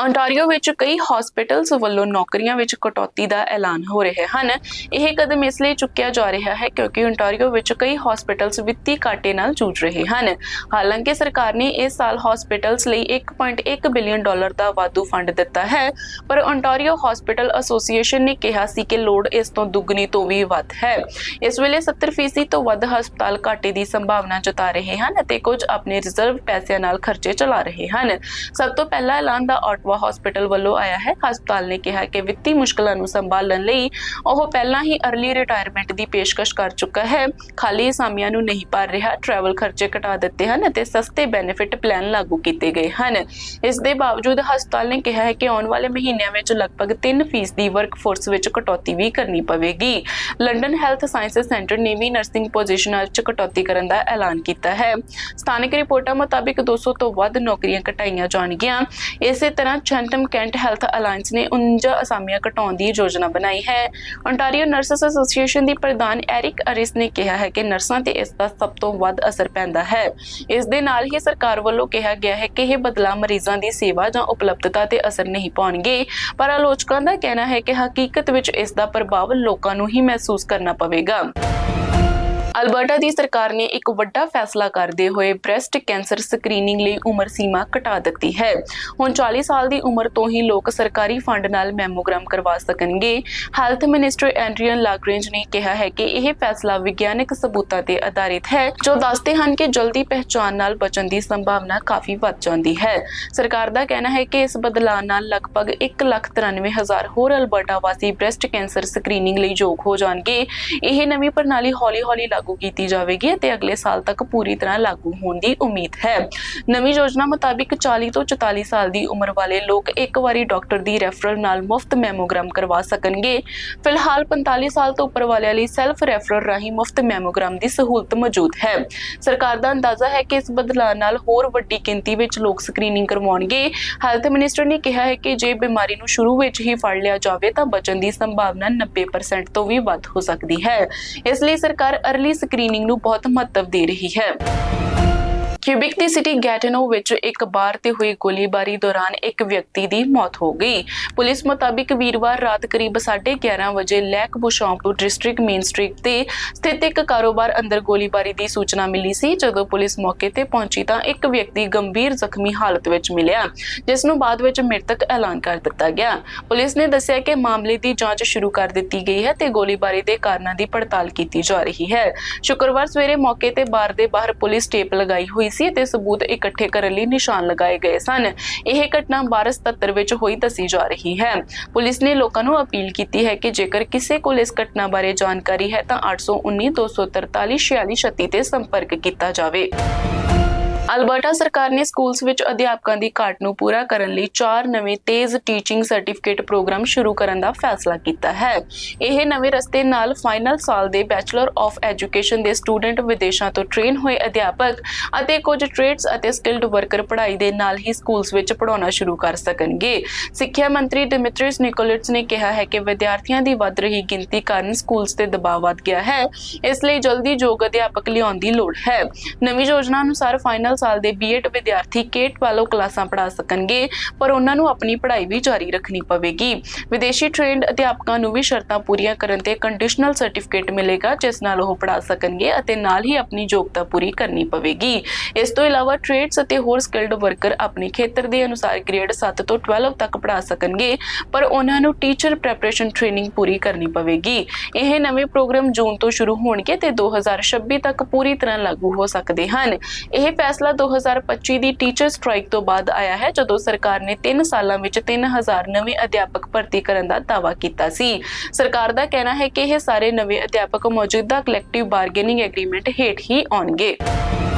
ontario ਵਿੱਚ ਕਈ ਹਸਪਤਾਲਸ ਵੱਲੋਂ ਨੌਕਰੀਆਂ ਵਿੱਚ ਕਟੌਤੀ ਦਾ ਐਲਾਨ ਹੋ ਰਿਹਾ ਹਨ। ਇਹ ਕਦਮ ਇਸ ਲਈ ਚੁੱਕਿਆ ਜਾ ਰਿਹਾ ਹੈ ਕਿਉਂਕਿ ontario ਵਿੱਚ ਕਈ ਹਸਪਤਾਲਸ ਵਿੱਤੀ ਘਾਟੇ ਨਾਲ ਜੂਝ ਰਹੇ ਹਨ। ਹਾਲਾਂਕਿ ਸਰਕਾਰ ਨੇ ਇਸ ਸਾਲ ਹਸਪਤਾਲਸ ਲਈ $1.1 ਬਿਲੀਅਨ ਦਾ ਵਾਧੂ ਫੰਡ ਦਿੱਤਾ ਹੈ, ਪਰ ontario ਹਸਪਤਾਲ ਐਸੋਸੀਏਸ਼ਨ ਨੇ ਕਿਹਾ ਸੀ ਕਿ ਲੋੜ ਇਸ ਤੋਂ ਦੁੱਗਣੀ ਤੋਂ ਵੀ ਵੱਧ ਹੈ। ਇਸ ਵੇਲੇ 70% ਤੋਂ ਵੱਧ ਹਸਪਤਾਲ ਘਾਟੇ ਦੀ ਸੰਭਾਵਨਾ ਜਤਾ ਰਹੇ ਹਨ ਅਤੇ ਕੁਝ ਆਪਣੇ ਰਿਜ਼ਰਵ ਪੈਸਿਆਂ ਨਾਲ ਖਰਚੇ ਚਲਾ ਰਹੇ ਹਨ। ਸਭ ਤੋਂ ਪਹਿਲਾ ਐਲਾਨ ਦਾ ਹਸਪਤਾਲ ਵੱਲੋਂ ਆਇਆ ਹੈ। ਹਸਪਤਾਲ ਨੇ ਕਿਹਾ ਕਿ ਵਿੱਤੀ ਮੁਸ਼ਕਲਾਂ ਨੂੰ ਸੰਭਾਲਣ ਲਈ ਉਹ ਪਹਿਲਾਂ ਹੀ ਅਰਲੀ ਰਿਟਾਇਰਮੈਂਟ ਦੀ ਪੇਸ਼ਕਸ਼ ਕਰ ਚੁੱਕਾ ਹੈ, ਖਾਲੀ ਅਸਾਮੀਆਂ ਨੂੰ ਨਹੀਂ ਭਰ ਰਿਹਾ, ਟਰੈਵਲ ਖਰਚੇ ਘਟਾ ਦਿੱਤੇ ਹਨ ਅਤੇ ਸਸਤੇ ਬੈਨੀਫਿਟ ਪਲਾਨ ਲਾਗੂ ਕੀਤੇ ਗਏ ਹਨ। ਇਸ ਦੇ ਬਾਵਜੂਦ ਹਸਪਤਾਲ ਨੇ ਕਿਹਾ ਹੈ ਕਿ ਆਉਣ ਵਾਲੇ ਮਹੀਨਿਆਂ ਵਿੱਚ ਲਗਭਗ 3% ਦੀ ਵਰਕਫੋਰਸ ਵਿੱਚ ਕਟੌਤੀ ਵੀ ਕਰਨੀ ਪਵੇਗੀ। ਲੰਡਨ ਹੈਲਥ ਸਾਇੰਸਜ਼ ਸੈਂਟਰ ਨੇ ਵੀ ਨਰਸਿੰਗ ਪੋਜੀਸ਼ਨਾਂ ਵਿੱਚ ਕਟੌਤੀ ਕਰਨ ਦਾ ਐਲਾਨ ਕੀਤਾ ਹੈ। ਸਥਾਨਕ ਰਿਪੋਰਟਾਂ ਮੁਤਾਬਿਕ 200 ਤੋਂ ਵੱਧ ਨੌਕਰੀਆਂ ਘਟਾਈਆਂ ਜਾਣਗੀਆਂ। ਇਸੇ ਤਰ੍ਹਾਂ ਚੈਂਟਮ ਕੈਂਟ ਹੈਲਥ ਅਲਾਇੰਸ ਨੇ 49 ਅਸਾਮੀਆਂ ਘਟਾਉਣ ਦੀ ਯੋਜਨਾ ਬਣਾਈ ਹੈ। ontario ਨਰਸਸ ਐਸੋਸੀਏਸ਼ਨ ਦੀ ਪ੍ਰਧਾਨ ਐਰਿਕ ਅਰਿਸ ਨੇ ਕਿਹਾ ਹੈ ਕਿ ਨਰਸਾਂ ਤੇ ਇਸ ਦਾ ਸਭ ਤੋਂ ਵੱਧ ਅਸਰ ਪੈਂਦਾ ਹੈ। ਇਸ ਦੇ ਨਾਲ ਹੀ ਸਰਕਾਰ ਵੱਲੋਂ ਕਿਹਾ ਗਿਆ ਹੈ ਕਿ ਇਹ ਬਦਲਾਅ ਮਰੀਜ਼ਾਂ ਦੀ ਸੇਵਾ ਜਾਂ ਉਪਲਬਧਤਾ ਤੇ ਅਸਰ ਨਹੀਂ ਪਾਉਣਗੇ, ਪਰ ਆਲੋਚਕਾਂ ਦਾ ਕਹਿਣਾ ਹੈ ਕਿ ਹਕੀਕਤ ਵਿੱਚ ਇਸ ਦਾ ਪ੍ਰਭਾਵ ਲੋਕਾਂ ਨੂੰ ਹੀ ਮਹਿਸੂਸ ਕਰਨਾ ਪਵੇਗਾ। ਅਲਬਰਟਾ ਦੀ ਸਰਕਾਰ ਨੇ ਇੱਕ ਵੱਡਾ ਫੈਸਲਾ ਕਰਦੇ ਹੋਏ ਬ੍ਰੈਸਟ ਕੈਂਸਰ ਸਕਰੀਨਿੰਗ ਲਈ ਉਮਰ ਸੀਮਾ ਘਟਾ ਦਿੱਤੀ ਹੈ। ਹੁਣ 40 ਸਾਲ ਦੀ ਉਮਰ ਤੋਂ ਹੀ ਲੋਕ ਸਰਕਾਰੀ ਫੰਡ ਨਾਲ ਮੈਮੋਗ੍ਰਾਮ ਕਰਵਾ ਸਕਣਗੇ। ਹੈਲਥ ਮਿਨਿਸਟਰ ਐਂਡਰੀਅਨ ਲਾਗਰੇਂਜ ਨੇ ਕਿਹਾ ਹੈ ਕਿ ਇਹ ਫੈਸਲਾ ਵਿਗਿਆਨਕ ਸਬੂਤਾਂ ਤੇ ਆਧਾਰਿਤ ਹੈ ਜੋ ਦੱਸਦੇ ਹਨ ਕਿ ਜਲਦੀ ਪਹਿਚਾਣ ਨਾਲ ਬਚਣ ਦੀ ਸੰਭਾਵਨਾ ਕਾਫੀ ਵੱਧ ਜਾਂਦੀ ਹੈ। ਸਰਕਾਰ ਦਾ ਕਹਿਣਾ ਹੈ ਕਿ ਇਸ ਬਦਲਾਅ ਨਾਲ ਲਗਭਗ 1,93,000 ਹੋਰ ਅਲਬਰਟਾ ਵਾਸੀ ਬ੍ਰੈਸਟ ਕੈਂਸਰ ਸਕਰੀਨਿੰਗ ਲਈ ਯੋਗ ਹੋ ਜਾਣਗੇ। ਇਹ ਨਵੀਂ ਪ੍ਰਣਾਲੀ ਹੌਲੀ-ਹੌਲੀ ਲਾਗੂ ਕੀਤੀ ਜਾਵੇਗੀ ਅਤੇ ਅਗਲੇ ਸਾਲ ਤੱਕ ਪੂਰੀ ਤਰ੍ਹਾਂ ਲਾਗੂ ਹੋਣ ਦੀ ਉਮੀਦ ਹੈ। ਨਵੀਂ ਯੋਜਨਾ ਮੁਤਾਬਿਕ 40 ਤੋਂ 44 ਸਾਲ ਦੀ ਉਮਰ ਵਾਲੇ ਲੋਕ ਇੱਕ ਵਾਰੀ ਡਾਕਟਰ ਦੀ ਰੈਫਰਲ ਨਾਲ ਮੁਫਤ ਮੈਮੋਗ੍ਰਾਮ ਕਰਵਾ ਸਕਣਗੇ। ਫਿਲਹਾਲ 45 ਸਾਲ ਤੋਂ ਉੱਪਰ ਵਾਲਿਆਂ ਲਈ ਸੈਲਫ ਰੈਫਰਲ ਰਾਹੀਂ ਮੁਫਤ ਮੈਮੋਗ੍ਰਾਮ ਦੀ ਸਹੂਲਤ ਮੌਜੂਦ ਹੈ। ਸਰਕਾਰ ਦਾ ਅੰਦਾਜ਼ਾ ਹੈ ਕਿ ਇਸ ਬਦਲਾਅ ਨਾਲ ਹੋਰ ਵੱਡੀ ਗਿਣਤੀ ਵਿੱਚ ਲੋਕ ਸਕਰੀਨਿੰਗ ਕਰਵਾਉਣਗੇ। ਹੈਲਥ ਮਿਨਿਸਟਰ ਨੇ ਕਿਹਾ ਹੈ ਕਿ ਜੇ ਬਿਮਾਰੀ ਨੂੰ ਸ਼ੁਰੂ ਵਿੱਚ ਹੀ ਫੜ ਲਿਆ ਜਾਵੇ ਤਾਂ ਬਚਣ ਦੀ ਸੰਭਾਵਨਾ 90% ਤੋਂ ਵੀ ਵੱਧ ਹੋ ਸਕਦੀ ਹੈ। ਇਸ ਲਈ ਸਰਕਾਰ ਅਰਲੀ ਸਕਰੀਨਿੰਗ ਨੂੰ ਬਹੁਤ ਮਹੱਤਵ ਦੇ ਰਹੀ ਹੈ। ਕਿਊਬਿਕ ਦੀ ਸਿਟੀ ਗੈਟਿਨੋ ਵਿੱਚ ਇੱਕ ਬਾਰ ਤੇ ਹੋਈ ਗੋਲੀਬਾਰੀ ਦੌਰਾਨ ਇੱਕ ਵਿਅਕਤੀ ਦੀ ਮੌਤ ਹੋ ਗਈ। ਪੁਲਿਸ ਮੁਤਾਬਿਕ ਵੀਰਵਾਰ ਰਾਤ ਕਰੀਬ 11:30 ਵਜੇ ਲੈਕ ਬੁਸ਼ਾਂਪ ਡਿਸਟ੍ਰਿਕਟ ਮੇਨ ਸਟਰੀਟ ਤੇ ਸਥਿਤ ਇੱਕ ਕਾਰੋਬਾਰ ਅੰਦਰ ਗੋਲੀਬਾਰੀ ਦੀ ਸੂਚਨਾ ਮਿਲੀ ਸੀ। ਜਦੋਂ ਪੁਲਿਸ ਮੌਕੇ ਤੇ ਪਹੁੰਚੀ ਤਾਂ ਇੱਕ ਵਿਅਕਤੀ ਗੰਭੀਰ ਜ਼ਖਮੀ ਹਾਲਤ ਵਿੱਚ ਮਿਲਿਆ, ਜਿਸ ਨੂੰ ਬਾਅਦ ਵਿੱਚ ਮ੍ਰਿਤਕ ਐਲਾਨ ਕਰ ਦਿੱਤਾ ਗਿਆ। ਪੁਲਿਸ ਨੇ ਦੱਸਿਆ ਕਿ ਮਾਮਲੇ ਦੀ ਜਾਂਚ ਸ਼ੁਰੂ ਕਰ ਦਿੱਤੀ ਗਈ ਹੈ ਤੇ ਗੋਲੀਬਾਰੀ ਦੇ ਕਾਰਨਾਂ ਦੀ ਪੜਤਾਲ ਕੀਤੀ ਜਾ ਰਹੀ ਹੈ। ਸ਼ੁੱਕਰਵਾਰ ਸਵੇਰੇ ਮੌਕੇ ਤੇ ਬਾਰ ਦੇ ਬਾਹਰ ਪੁਲਿਸ ਟੇਪ ਲਗਾਈ ਹੋਈ ਸੀ ਤੇ ਸਬੂਤ ਇਕੱਠੇ ਕਰਨ ਲਈ ਨਿਸ਼ਾਨ ਲਗਾਏ ਗਏ ਸਨ। ਇਹ ਘਟਨਾ 1277 ਵਿੱਚ ਹੋਈ ਦੱਸੀ ਜਾ ਰਹੀ ਹੈ। ਪੁਲਿਸ ਨੇ ਲੋਕਾਂ ਨੂੰ ਅਪੀਲ ਕੀਤੀ ਹੈ ਕਿ ਜੇਕਰ ਕਿਸੇ ਕੋਲ ਇਸ ਘਟਨਾ ਬਾਰੇ ਜਾਣਕਾਰੀ ਹੈ ਤਾਂ 819 243 4636 ਤੇ ਸੰਪਰਕ ਕੀਤਾ ਜਾਵੇ। ਅਲਬਰਟਾ ਸਰਕਾਰ ਨੇ ਸਕੂਲਸ ਵਿੱਚ ਅਧਿਆਪਕਾਂ ਦੀ ਘਾਟ ਨੂੰ ਪੂਰਾ ਕਰਨ ਲਈ 4 ਨਵੇਂ ਤੇਜ਼ ਟੀਚਿੰਗ ਸਰਟੀਫਿਕੇਟ ਪ੍ਰੋਗਰਾਮ ਸ਼ੁਰੂ ਕਰਨ ਦਾ ਫੈਸਲਾ ਕੀਤਾ ਹੈ। ਇਹ ਨਵੇਂ ਰਸਤੇ ਨਾਲ ਫਾਈਨਲ ਸਾਲ ਦੇ ਬੈਚਲਰ ਆਫ ਐਜੂਕੇਸ਼ਨ ਦੇ ਸਟੂਡੈਂਟ ਵਿਦੇਸ਼ਾਂ ਤੋਂ ਟ੍ਰੇਨ ਹੋਏ ਅਧਿਆਪਕ ਅਤੇ ਕੁਝ ਟ੍ਰੇਡਸ ਅਤੇ ਸਕਿਲਡ ਵਰਕਰ ਪੜ੍ਹਾਈ ਦੇ ਨਾਲ ਹੀ ਸਕੂਲਸ ਵਿੱਚ ਪੜ੍ਹਾਉਣਾ ਸ਼ੁਰੂ ਕਰ ਸਕਣਗੇ। ਸਿੱਖਿਆ ਮੰਤਰੀ ਡਿਮਿਟਰੀਸ ਨਿਕੋਲਟਸ ਨੇ ਕਿਹਾ ਹੈ ਕਿ ਵਿਦਿਆਰਥੀਆਂ ਦੀ ਵੱਧ ਰਹੀ ਗਿਣਤੀ ਕਾਰਨ ਸਕੂਲਸ ਤੇ ਦਬਾਅ ਵੱਧ ਗਿਆ ਹੈ, ਇਸ ਲਈ ਜਲਦੀ ਯੋਗ ਅਧਿਆਪਕ ਲਿਆਉਣ ਦੀ ਲੋੜ ਹੈ। ਨਵੀਂ ਯੋਜਨਾ ਅਨੁਸਾਰ ਫਾਈਨਲ ਸਾਲ ਦੇ ਬੀਐਡ ਵਿਦਿਆਰਥੀ ਕੇਟ ਵਾਲੋ ਕਲਾਸਾਂ ਪੜ੍ਹਾ ਸਕਣਗੇ, ਪਰ ਉਹਨਾਂ ਨੂੰ ਆਪਣੀ ਪੜ੍ਹਾਈ ਵੀ ਜਾਰੀ ਰੱਖਣੀ ਪਵੇਗੀ। ਵਿਦੇਸ਼ੀ ਟ੍ਰੇਨਡ ਅਧਿਆਪਕਾਂ ਨੂੰ ਵੀ ਸ਼ਰਤਾਂ ਪੂਰੀਆਂ ਕਰਨ ਤੇ ਕੰਡੀਸ਼ਨਲ ਸਰਟੀਫਿਕੇਟ ਮਿਲੇਗਾ, ਜਿਸ ਨਾਲ ਉਹ ਪੜ੍ਹਾ ਸਕਣਗੇ ਅਤੇ ਨਾਲ ਹੀ ਆਪਣੀ ਯੋਗਤਾ ਪੂਰੀ ਕਰਨੀ ਪਵੇਗੀ। ਇਸ ਤੋਂ ਇਲਾਵਾ ਟ੍ਰੇਡਸ ਅਤੇ ਹੋਰ ਸਕਿਲਡ ਵਰਕਰ ਆਪਣੇ ਖੇਤਰ ਦੇ ਅਨੁਸਾਰ ਗ੍ਰੇਡ 7 ਤੋਂ 12 ਤੱਕ ਪੜ੍ਹਾ ਸਕਣਗੇ, ਪਰ ਉਹਨਾਂ ਨੂੰ ਟੀਚਰ ਪ੍ਰੈਪਰੇਸ਼ਨ ਟ੍ਰੇਨਿੰਗ ਪੂਰੀ ਕਰਨੀ ਪਵੇਗੀ। ਇਹ ਨਵੇਂ ਪ੍ਰੋਗਰਾਮ ਜੂਨ ਤੋਂ ਸ਼ੁਰੂ ਹੋਣਗੇ ਤੇ 2026 ਤੱਕ ਪੂਰੀ ਤਰ੍ਹਾਂ ਲਾਗੂ ਹੋ ਸਕਦੇ ਹਨ। ਇਹ ਫੈਸਲਾ 2025 ਦੀ ਟੀਚਰ ਸਟ੍ਰਾਈਕ ਤੋਂ ਬਾਅਦ ਆਇਆ ਹੈ, ਜਦੋਂ ਸਰਕਾਰ ਨੇ 3 ਸਾਲਾਂ ਵਿੱਚ 3000 ਨਵੇਂ ਅਧਿਆਪਕ ਭਰਤੀ ਕਰਨ ਦਾ ਦਾਅਵਾ ਕੀਤਾ ਸੀ। ਸਰਕਾਰ ਦਾ ਕਹਿਣਾ ਹੈ ਕਿ ਇਹ ਸਾਰੇ ਨਵੇਂ ਅਧਿਆਪਕ ਮੌਜੂਦਾ ਕਲੈਕਟਿਵ ਬਾਰਗੇਨਿੰਗ ਐਗਰੀਮੈਂਟ ਹੇਠ ਹੀ ਆਉਣਗੇ।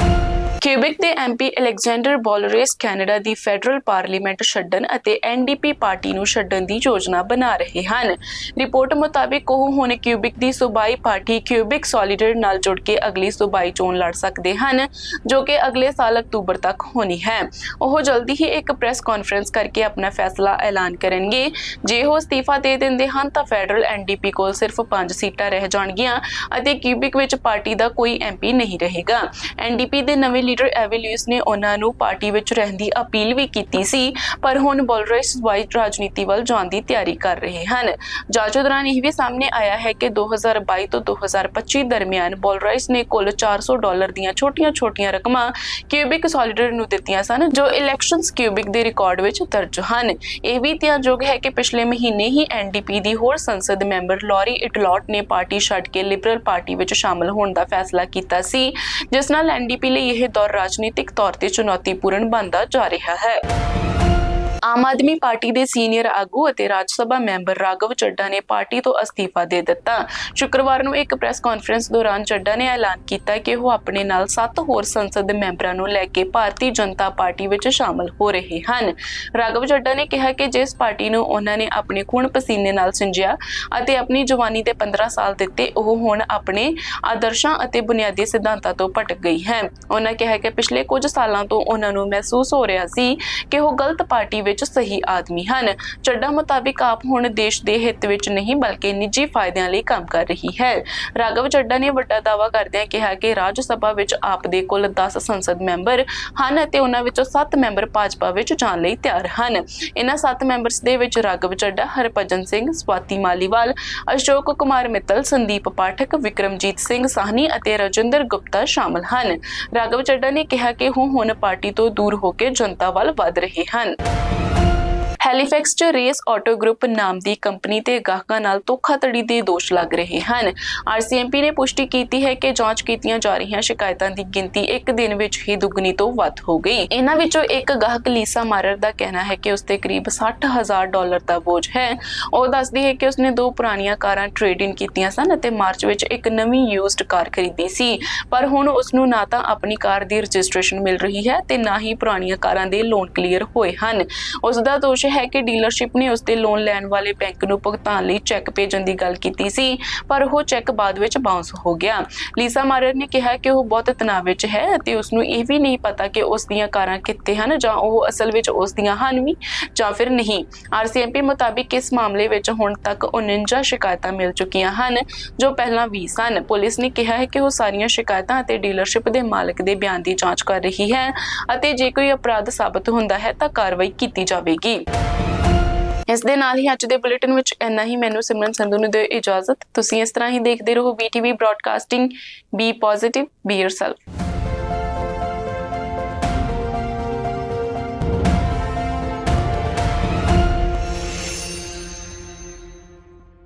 ਕਿਊਬਿਕ ਦੇ ਐਮਪੀ ਅਲੈਗਜ਼ੈਂਡਰ ਬੋਲਰੇਸ ਕੈਨੇਡਾ ਦੀ ਫੈਡਰਲ ਪਾਰਲੀਮੈਂਟ ਛੱਡਣ ਅਤੇ ਐਨਡੀਪੀ ਪਾਰਟੀ ਨੂੰ ਛੱਡਣ ਦੀ ਯੋਜਨਾ ਬਣਾ ਰਹੇ ਹਨ। ਰਿਪੋਰਟ ਮੁਤਾਬਿਕ ਉਹ ਹੁਣ ਕਿਊਬਿਕ ਦੀ ਸੂਬਾਈ ਪਾਰਟੀ ਕਿਊਬਿਕ ਸੋਲੀਡਰ ਨਾਲ ਜੁੜ ਕੇ ਅਗਲੀ ਸੂਬਾਈ ਚੋਣ ਲੜ ਸਕਦੇ ਹਨ, ਜੋ ਕਿ ਅਗਲੇ ਸਾਲ ਅਕਤੂਬਰ ਤੱਕ ਹੋਣੀ ਹੈ। ਉਹ ਜਲਦੀ ਹੀ ਇੱਕ ਪ੍ਰੈਸ ਕਾਨਫਰੰਸ ਕਰਕੇ ਆਪਣਾ ਫੈਸਲਾ ਐਲਾਨ ਕਰਨਗੇ। ਜੇ ਉਹ ਅਸਤੀਫਾ ਦੇ ਦਿੰਦੇ ਹਨ ਤਾਂ ਫੈਡਰਲ ਐਨਡੀਪੀ ਕੋਲ ਸਿਰਫ 5 ਸੀਟਾਂ ਰਹਿ ਜਾਣਗੀਆਂ ਅਤੇ ਕਿਊਬਿਕ ਵਿੱਚ ਪਾਰਟੀ ਦਾ ਕੋਈ ਐਮਪੀ ਨਹੀਂ ਰਹੇਗਾ। ਐਨਡੀਪੀ ਦੇ ਨਵੇਂ ਲੀਡਰ ਐਵਿਲਿਊਸ ਨੇ ਉਹਨਾਂ ਨੂੰ ਪਾਰਟੀ ਵਿੱਚ ਰਹਿਣ ਦੀ ਅਪੀਲ ਵੀ ਕੀਤੀ ਸੀ, ਪਰ ਹੁਣ ਬੋਲਰੇਸ ਵਾਈਟ ਰਾਜਨੀਤੀ ਵੱਲ ਜਾਣ ਦੀ ਤਿਆਰੀ ਕਰ ਰਹੇ ਹਨ। ਜਾਂਚ ਦੌਰਾਨ ਇਹ ਵੀ ਸਾਹਮਣੇ ਆਇਆ ਹੈ ਕਿ 2022 ਤੋਂ 2025 ਦਰਮਿਆਨ ਬੋਲਰੇਸ ਨੇ ਕੁੱਲ $400 ਦੀਆਂ ਛੋਟੀਆਂ-ਛੋਟੀਆਂ ਰਕਮਾਂ ਕਿਊਬਿਕ ਸੋਲੀਡਰ ਨੂੰ ਦਿੱਤੀਆਂ ਸਨ, ਜੋ ਇਲੈਕਸ਼ਨਸ ਕਿਊਬਿਕ ਦੇ ਰਿਕਾਰਡ ਵਿੱਚ ਦਰਜ ਹਨ। ਇਹ ਵੀ ਧਿਆਨਯੋਗ ਹੈ ਕਿ ਪਿਛਲੇ ਮਹੀਨੇ ਹੀ ਐਨਡੀਪੀ ਦੀ ਹੋਰ ਸੰਸਦ ਮੈਂਬਰ ਲੌਰੀ ਇਟਲੌਟ ਨੇ ਪਾਰਟੀ ਛੱਡ ਕੇ ਲਿਬਰਲ ਪਾਰਟੀ ਵਿੱਚ ਸ਼ਾਮਲ ਹੋਣ ਦਾ ਫੈਸਲਾ ਕੀਤਾ ਸੀ, ਜਿਸ ਨਾਲ ਐਨਡੀਪੀ ਲਈ ਇਹ ਦੌਰ ਰਾਜਨੀਤਿਕ ਤੌਰ ਤੇ ਚੁਣੌਤੀਪੂਰਨ ਬਣਦਾ ਜਾ ਰਿਹਾ ਹੈ। ਆਮ ਆਦਮੀ ਪਾਰਟੀ ਦੇ ਸੀਨੀਅਰ ਆਗੂ ਅਤੇ ਰਾਜ ਸਭਾ ਮੈਂਬਰ ਰਾਘਵ ਚੱਡਾ ਨੇ ਪਾਰਟੀ ਤੋਂ ਅਸਤੀਫਾ ਦੇ ਦਿੱਤਾ। ਸ਼ੁੱਕਰਵਾਰ ਨੂੰ ਇੱਕ ਪ੍ਰੈਸ ਕਾਨਫਰੰਸ ਦੌਰਾਨ ਚੱਡਾ ਨੇ ਐਲਾਨ ਕੀਤਾ ਕਿ ਉਹ ਆਪਣੇ ਨਾਲ 7 ਹੋਰ ਸੰਸਦ ਮੈਂਬਰਾਂ ਨੂੰ ਲੈ ਕੇ ਭਾਰਤੀ ਜਨਤਾ ਪਾਰਟੀ ਵਿੱਚ ਸ਼ਾਮਲ ਹੋ ਰਹੇ ਹਨ। ਰਾਘਵ ਚੱਡਾ ਨੇ ਕਿਹਾ ਕਿ ਜਿਸ ਪਾਰਟੀ ਨੂੰ ਉਹਨਾਂ ਨੇ ਆਪਣੇ ਖੂਨ ਪਸੀਨੇ ਨਾਲ ਸਿੰਜਿਆ ਅਤੇ ਆਪਣੀ ਜਵਾਨੀ ਦੇ 15 ਸਾਲ ਦਿੱਤੇ, ਉਹ ਹੁਣ ਆਪਣੇ ਆਦਰਸ਼ਾਂ ਅਤੇ ਬੁਨਿਆਦੀ ਸਿਧਾਂਤਾਂ ਤੋਂ ਭਟਕ ਗਈ ਹੈ। ਉਹਨਾਂ ਕਿਹਾ ਕਿ ਪਿਛਲੇ ਕੁਝ ਸਾਲਾਂ ਤੋਂ ਉਹਨਾਂ ਨੂੰ ਮਹਿਸੂਸ ਹੋ ਰਿਹਾ ਸੀ ਕਿ ਉਹ ਗਲਤ ਪਾਰਟੀ ਵਿੱਚ ਵਿੱਚ ਸਹੀ ਆਦਮੀ ਹਨ। ਚੱਡਾ ਮੁਤਾਬਿਕ ਆਪ ਹੁਣ ਦੇਸ਼ ਦੇ ਹਿੱਤ ਵਿੱਚ ਨਹੀਂ ਬਲਕਿ ਨਿੱਜੀ ਫਾਇਦਿਆਂ ਲਈ ਕੰਮ ਕਰ ਰਹੀ ਹੈ। ਰਾਘਵ ਚੱਡਾ ਨੇ ਵੱਡਾ ਦਾਅਵਾ ਕਰਦਿਆਂ ਕਿਹਾ ਕਿ ਰਾਜ ਸਭਾ ਵਿੱਚ ਆਪ ਦੇ ਕੁੱਲ 10 ਸੰਸਦ ਮੈਂਬਰ ਹਨ ਅਤੇ ਉਹਨਾਂ ਵਿੱਚੋਂ 7 ਮੈਂਬਰ ਭਾਜਪਾ ਵਿੱਚ ਜਾਣ ਲਈ ਤਿਆਰ ਹਨ। ਇਹਨਾਂ 7 ਮੈਂਬਰਸ ਦੇ ਵਿੱਚ ਰਾਘਵ ਚੱਡਾ, ਹਰਭਜਨ ਸਿੰਘ, ਸਵਾਤੀ ਮਾਲੀਵਾਲ, ਅਸ਼ੋਕ ਕੁਮਾਰ ਮਿੱਤਲ, ਸੰਦੀਪ ਪਾਠਕ, ਵਿਕਰਮਜੀਤ ਸਿੰਘ ਸਾਹਨੀ ਅਤੇ ਰਜਿੰਦਰ ਗੁਪਤਾ ਸ਼ਾਮਲ ਹਨ। ਰਾਘਵ ਚੱਡਾ ਨੇ ਕਿਹਾ ਕਿ ਉਹ ਹੁਣ ਪਾਰਟੀ ਤੋਂ ਦੂਰ ਹੋ ਕੇ ਜਨਤਾ ਵੱਲ ਵਧ ਰਹੇ ਹਨ। ਹੈਲੀਫੈਕਸ 'ਚ ਰੇਸ ਆਟੋ ਗਰੁੱਪ ਨਾਮ ਦੀ ਕੰਪਨੀ ਤੇ ਗਾਹਕਾਂ ਨਾਲ ਧੋਖਾਧੜੀ ਦੇ ਦੋਸ਼ ਲੱਗ ਰਹੇ ਹਨ। RCMP ਨੇ ਪੁਸ਼ਟੀ ਕੀਤੀ ਹੈ ਕਿ ਜਾਂਚ ਕੀਤੀਆਂ ਜਾ ਰਹੀਆਂ ਸ਼ਿਕਾਇਤਾਂ ਦੀ ਗਿਣਤੀ ਇੱਕ ਦਿਨ ਵਿੱਚ ਹੀ ਦੁੱਗਣੀ ਤੋਂ ਵੱਧ ਹੋ ਗਈ। ਇਹਨਾਂ ਵਿੱਚੋਂ ਇੱਕ ਗਾਹਕ ਲੀਸਾ ਮਾਰਰ ਦਾ ਕਹਿਣਾ ਹੈ ਕਿ ਉਸਤੇ ਕਰੀਬ $60,000 ਦਾ ਬੋਝ ਹੈ। ਉਹ ਦੱਸਦੀ ਹੈ ਕਿ ਉਸਨੇ 2 ਪੁਰਾਣੀਆਂ ਕਾਰਾਂ ਟ੍ਰੇਡ ਇਨ ਕੀਤੀਆਂ ਸਨ ਅਤੇ ਮਾਰਚ ਵਿੱਚ ਇੱਕ ਨਵੀਂ ਯੂਜ਼ਡ ਕਾਰ ਖਰੀਦੀ ਸੀ, ਪਰ ਹੁਣ ਉਸਨੂੰ ਨਾ ਤਾਂ ਆਪਣੀ ਕਾਰ ਦੀ ਰਜਿਸਟ੍ਰੇਸ਼ਨ ਮਿਲ ਰਹੀ ਹੈ ਤੇ ਨਾ ਹੀ ਪੁਰਾਣੀਆਂ ਕਾਰਾਂ ਦੇ ਲੋਨ ਕਲੀਅਰ ਹੋਏ ਹਨ। ਉਸ ਦਾ ਦੋਸ਼ ਹੈ ਕਿ ਡੀਲਰਸ਼ਿਪ ਨੇ ਉਸਦੇ ਲੋਨ ਲੈਣ ਵਾਲੇ ਬੈਂਕ ਨੂੰ ਭੁਗਤਾਨ ਲਈ ਚੈੱਕ ਭੇਜਣ ਦੀ ਗੱਲ ਕੀਤੀ ਸੀ, ਪਰ ਉਹ ਚੈੱਕ ਬਾਅਦ ਵਿੱਚ ਬਾਉਂਸ ਹੋ ਗਿਆ। ਲੀਸਾ ਮਾਰਰ ਨੇ ਕਿਹਾ ਕਿ ਉਹ ਬਹੁਤ ਤਣਾਅ ਵਿੱਚ ਹੈ ਅਤੇ ਉਸਨੂੰ ਇਹ ਵੀ ਨਹੀਂ ਪਤਾ ਕਿ ਉਸ ਦੀਆਂ ਕਾਰਾਂ ਕਿੱਥੇ ਹਨ ਜਾਂ ਉਹ ਅਸਲ ਵਿੱਚ ਉਸ ਦੀਆਂ ਹਨ ਵੀ ਜਾਂ ਫਿਰ ਨਹੀਂ। RCMP ਮੁਤਾਬਿਕ ਇਸ ਮਾਮਲੇ ਵਿੱਚ ਹੁਣ ਤੱਕ 49 ਸ਼ਿਕਾਇਤਾਂ ਮਿਲ ਚੁੱਕੀਆਂ ਹਨ ਜੋ ਪਹਿਲਾਂ 20 ਸਨ। ਪੁਲਿਸ ਨੇ ਕਿਹਾ ਹੈ ਕਿ ਉਹ ਸਾਰੀਆਂ ਸ਼ਿਕਾਇਤਾਂ ਅਤੇ ਡੀਲਰਸ਼ਿਪ ਦੇ ਮਾਲਕ ਦੇ ਬਿਆਨ ਦੀ ਜਾਂਚ ਕਰ ਰਹੀ ਹੈ ਅਤੇ ਜੇ ਕੋਈ ਅਪਰਾਧ ਸਾਬਤ ਹੁੰਦਾ ਹੈ ਤਾਂ ਕਾਰਵਾਈ ਕੀਤੀ ਜਾਵੇਗੀ। ਇਸ ਦੇ ਨਾਲ ਹੀ ਅੱਜ ਦੇ ਬੁਲੇਟਿਨ ਵਿੱਚ ਇੰਨਾ ਹੀ। ਮੈਨੂੰ ਸਿਮਰਨ ਸੰਧੂ ਨੂੰ ਦਿਓ ਇਜਾਜ਼ਤ। ਤੁਸੀਂ ਇਸ ਤਰ੍ਹਾਂ ਹੀ ਦੇਖਦੇ ਰਹੋ BTV broadcasting. B positive, B yourself.